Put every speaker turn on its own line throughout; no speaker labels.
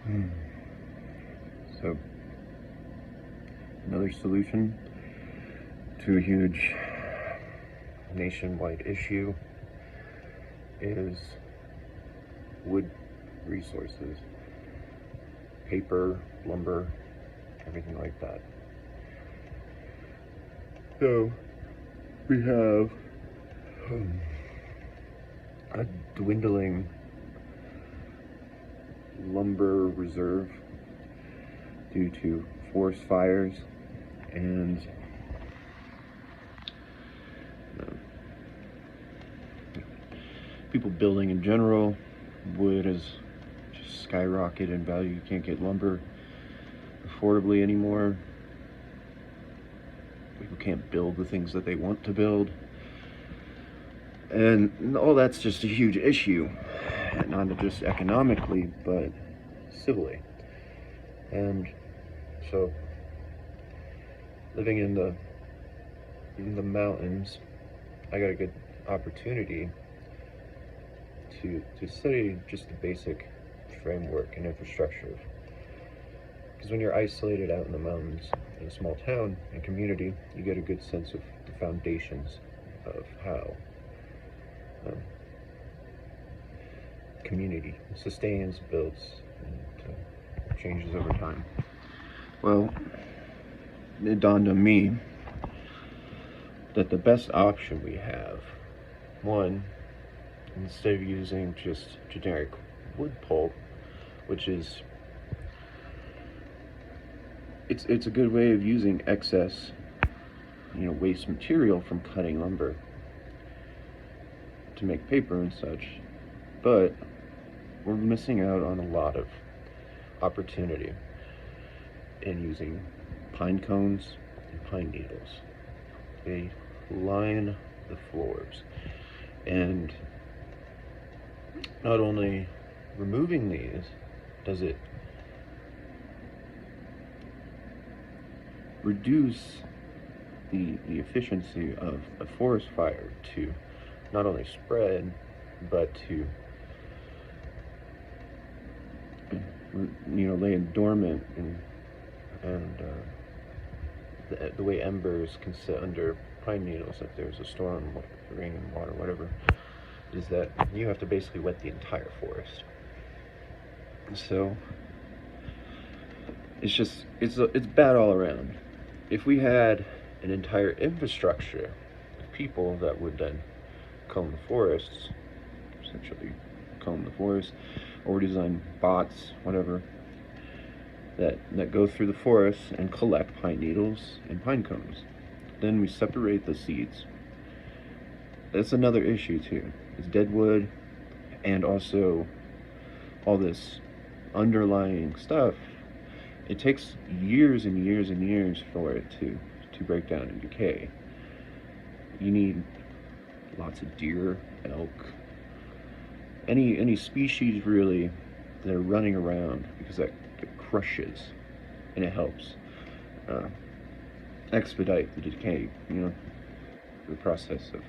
Hmm. So, another solution to a huge nationwide issue is wood resources, paper, lumber, everything like that. So, we have a dwindling lumber reserve due to forest fires and people building in general. Wood has just skyrocketed in value. You can't get lumber affordably anymore. People can't build the things that they want to build. And all that's just a huge issue, not just economically, but civilly. And so, living in the mountains, I got a good opportunity to study just the basic framework and infrastructure. Because when you're isolated out in the mountains, in a small town and community, you get a good sense of the foundations of how community sustains, builds, and changes over time. Well, it dawned on me that the best option we have, one, instead of using just generic wood pulp, which is it's a good way of using excess, waste material from cutting lumber to make paper and such, but we're missing out on a lot of opportunity in using pine cones and pine needles. They line the floors, and not only removing these does it reduce the efficiency of a forest fire to not only spread, but to lay dormant, and the way embers can sit under pine needles if there's a storm, rain, water, whatever, is that you have to basically wet the entire forest. So it's bad all around. If we had an entire infrastructure of people that would then comb the forests, essentially comb the forest, or design bots, whatever, that go through the forest and collect pine needles and pine cones. Then we separate the seeds. That's another issue too. It's dead wood, and also all this underlying stuff. It takes years and years and years for it to break down and decay. You need lots of deer, elk, any species really that are running around, because that crushes and it helps expedite the decay, the process of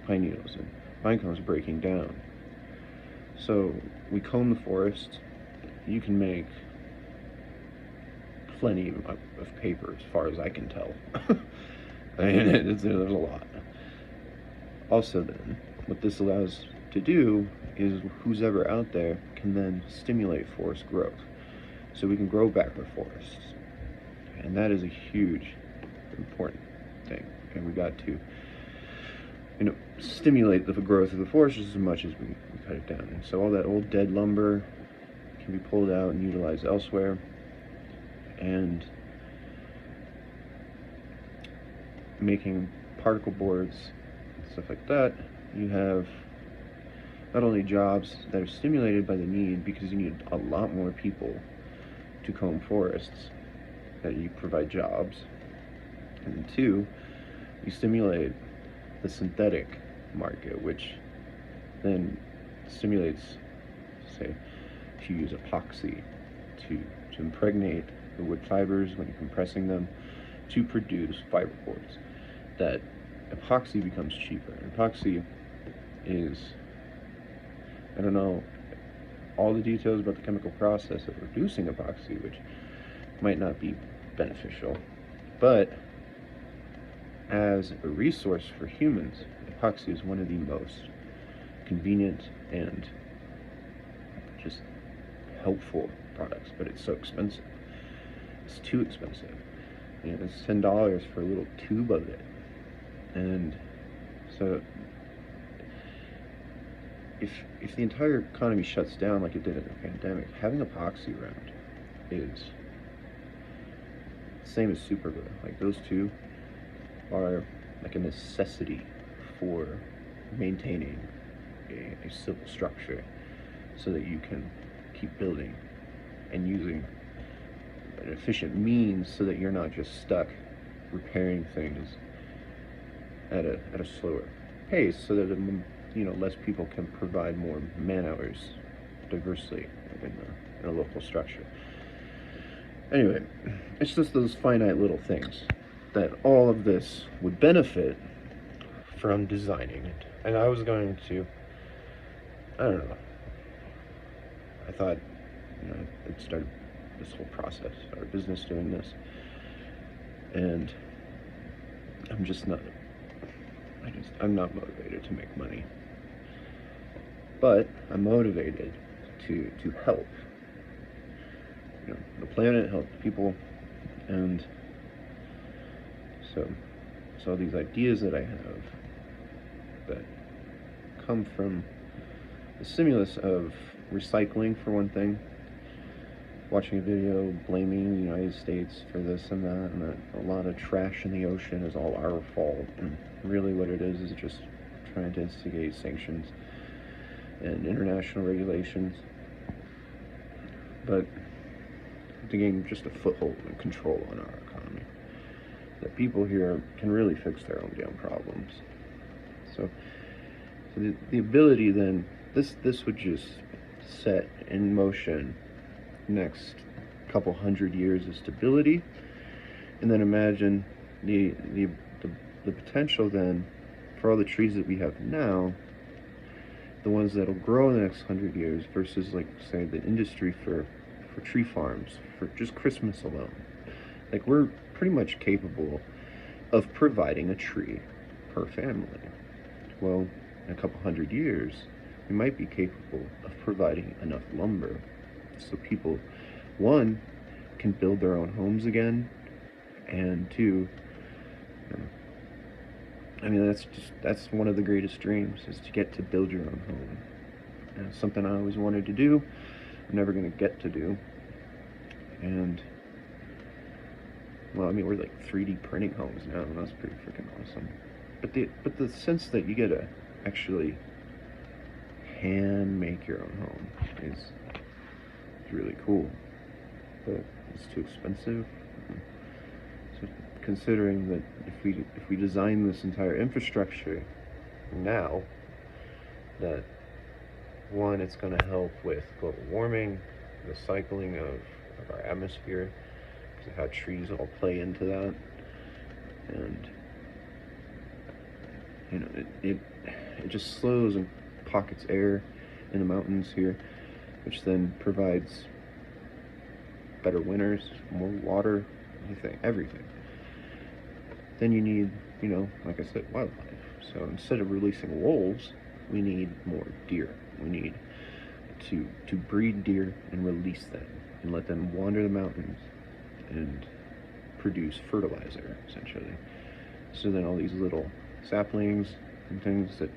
pine needles and pine cones breaking down. So we comb the forest. You can make plenty of paper, as far as I can tell. I mean, there's a lot. Also, then, what this allows to do is who's ever out there can then stimulate forest growth. So we can grow back our forests. And that is a huge, important thing. And we got to, stimulate the growth of the forest as much as we cut it down. And so all that old dead lumber can be pulled out and utilized elsewhere. And making particle boards and stuff like that, you have not only jobs that are stimulated by the need, because you need a lot more people to comb forests, that you provide jobs, and two, you stimulate the synthetic market, which then stimulates, say, if you use epoxy to impregnate the wood fibers when you're compressing them to produce fiberboards, that epoxy becomes cheaper. Epoxy is, I don't know all the details about the chemical process of reducing epoxy, which might not be beneficial. But as a resource for humans, epoxy is one of the most convenient and just helpful products, but it's so expensive. It's too expensive. You know, it's $10 for a little tube of it. And so if the entire economy shuts down like it did in the pandemic, having epoxy around is the same as super glue. Like, those two are like a necessity for maintaining a civil structure so that you can keep building and using an efficient means so that you're not just stuck repairing things at a slower pace, so that less people can provide more man hours diversely in a local structure. Anyway, it's just those finite little things that all of this would benefit from designing it. And I was going to, I don't know, I thought, I'd start this whole process, our business doing this, and I'm not motivated to make money, but I'm motivated to help, the planet, help people. And so all these ideas that I have that come from the stimulus of recycling, for one thing, watching a video blaming the United States for this and that a lot of trash in the ocean is all our fault, and really what it is just trying to instigate sanctions and international regulations, but to gain just a foothold and control on our economy, that people here can really fix their own damn problems. So the ability then, this would just set in motion next couple hundred years of stability, and then imagine the potential then for all the trees that we have now, the ones that'll grow in the next 100 years, versus, like, say, the industry for tree farms for just Christmas alone. Like, we're pretty much capable of providing a tree per family. Well, in a couple hundred years, we might be capable of providing enough lumber so people, one, can build their own homes again, and two, that's one of the greatest dreams, is to get to build your own home. And it's something I always wanted to do, I'm never going to get to do. And, well, we're like 3D printing homes now, and that's pretty freaking awesome. But the sense that you get to actually hand make your own home is really cool. But it's too expensive. So considering that if we design this entire infrastructure now, that one, it's going to help with global warming, the cycling of our atmosphere, because of how trees all play into that, and it just slows and pockets air in the mountains here, which then provides better winters, more water, everything. Then you need, like I said, wildlife. So instead of releasing wolves, we need more deer. We need to breed deer and release them and let them wander the mountains and produce fertilizer, essentially. So then all these little saplings and things that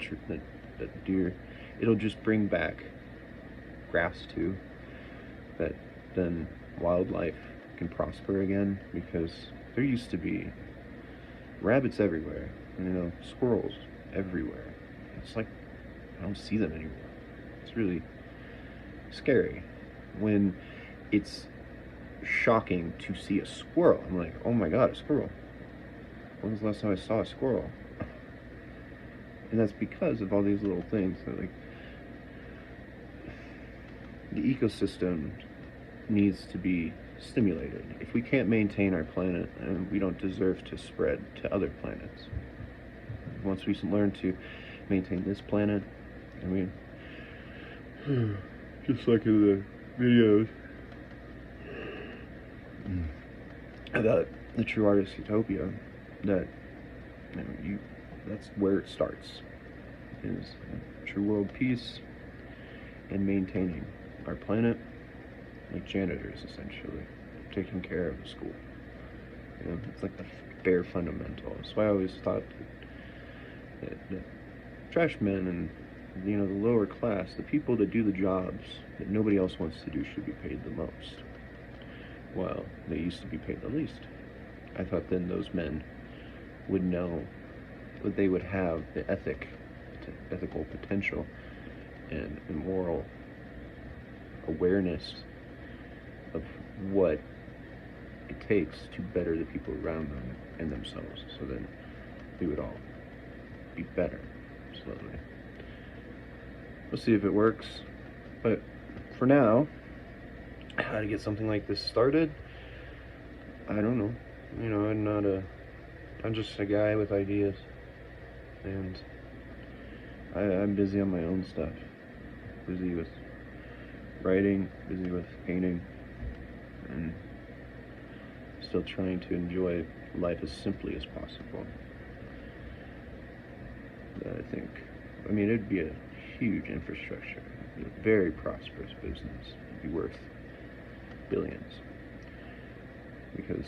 deer, it'll just bring back grass too, that then wildlife can prosper again, because there used to be rabbits everywhere, squirrels everywhere. It's like I don't see them anymore. It's really scary. When it's shocking to see a squirrel, I'm like, oh my god, a squirrel. When was the last time I saw a squirrel? And that's because of all these little things that, like, the ecosystem needs to be stimulated. If we can't maintain our planet, then we don't deserve to spread to other planets. Once we learn to maintain this planet, Just like in the videos. About the true artist utopia, that that's where it starts, is true world peace and maintaining our planet like janitors, essentially, taking care of the school. It's like the bare fundamental. That's why I always thought that trash men and the lower class, the people that do the jobs that nobody else wants to do, should be paid the most. Well, they used to be paid the least. I thought then those men would know that they would have the ethical potential and moral awareness of what it takes to better the people around them and themselves, so then we would all be better slowly. We'll see if it works, but for now, how to get something like this started, I don't know. I'm just a guy with ideas, and I'm busy on my own stuff. Busy with writing, busy with painting, and still trying to enjoy life as simply as possible. It'd be a huge infrastructure, a very prosperous business. It'd be worth billions, because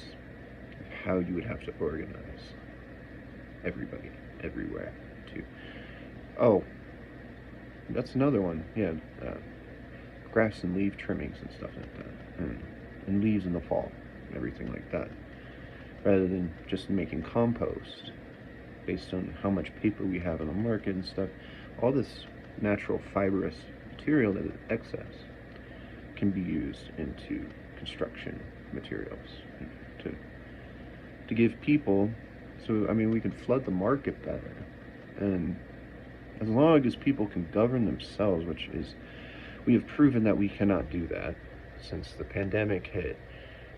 of how you would have to organize everybody, everywhere, to... Oh, that's another one, yeah, grass and leaf trimmings and stuff like that, and leaves in the fall, and everything like that, rather than just making compost based on how much paper we have in the market and stuff. All this natural fibrous material that is excess can be used into construction materials to give people, so we can flood the market better. And as long as people can govern themselves, which is, we have proven that we cannot do that since the pandemic hit.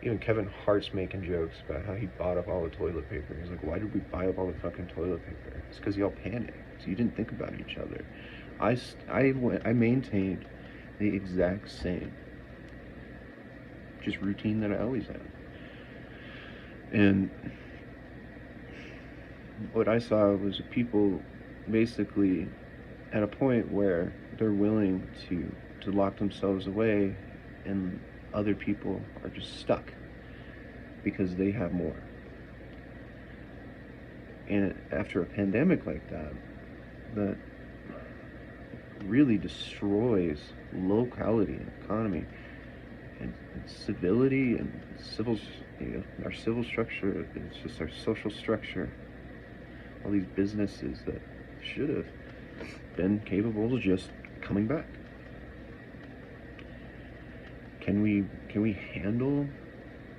Even Kevin Hart's making jokes about how he bought up all the toilet paper. He's like, why did we buy up all the fucking toilet paper? It's because y'all panicked. So you didn't think about each other. I maintained the exact same just routine that I always had. And what I saw was people basically at a point where they're willing to lock themselves away, and other people are just stuck because they have more. And after a pandemic like that really destroys locality and economy and civility and our civil structure, it's just our social structure. All these businesses that should have been capable of just coming back. Can we handle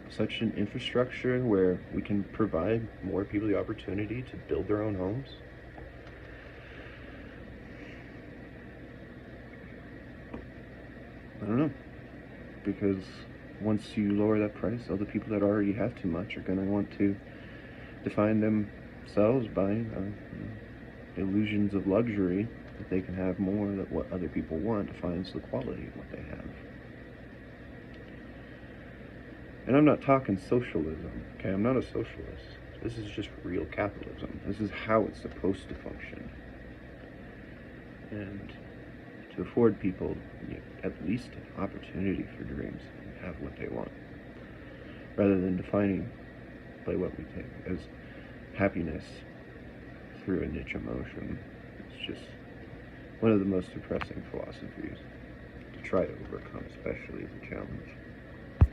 such an infrastructure where we can provide more people the opportunity to build their own homes? I don't know, because once you lower that price, all the people that already have too much are going to want to define themselves by illusions of luxury, that they can have more than what other people want, defines the quality of what they have. And I'm not talking socialism, okay? I'm not a socialist. This is just real capitalism. This is how it's supposed to function. And to afford people at least an opportunity for dreams and have what they want, rather than defining by what we take as happiness through a niche emotion. It's just one of the most depressing philosophies to try to overcome, especially as a challenge.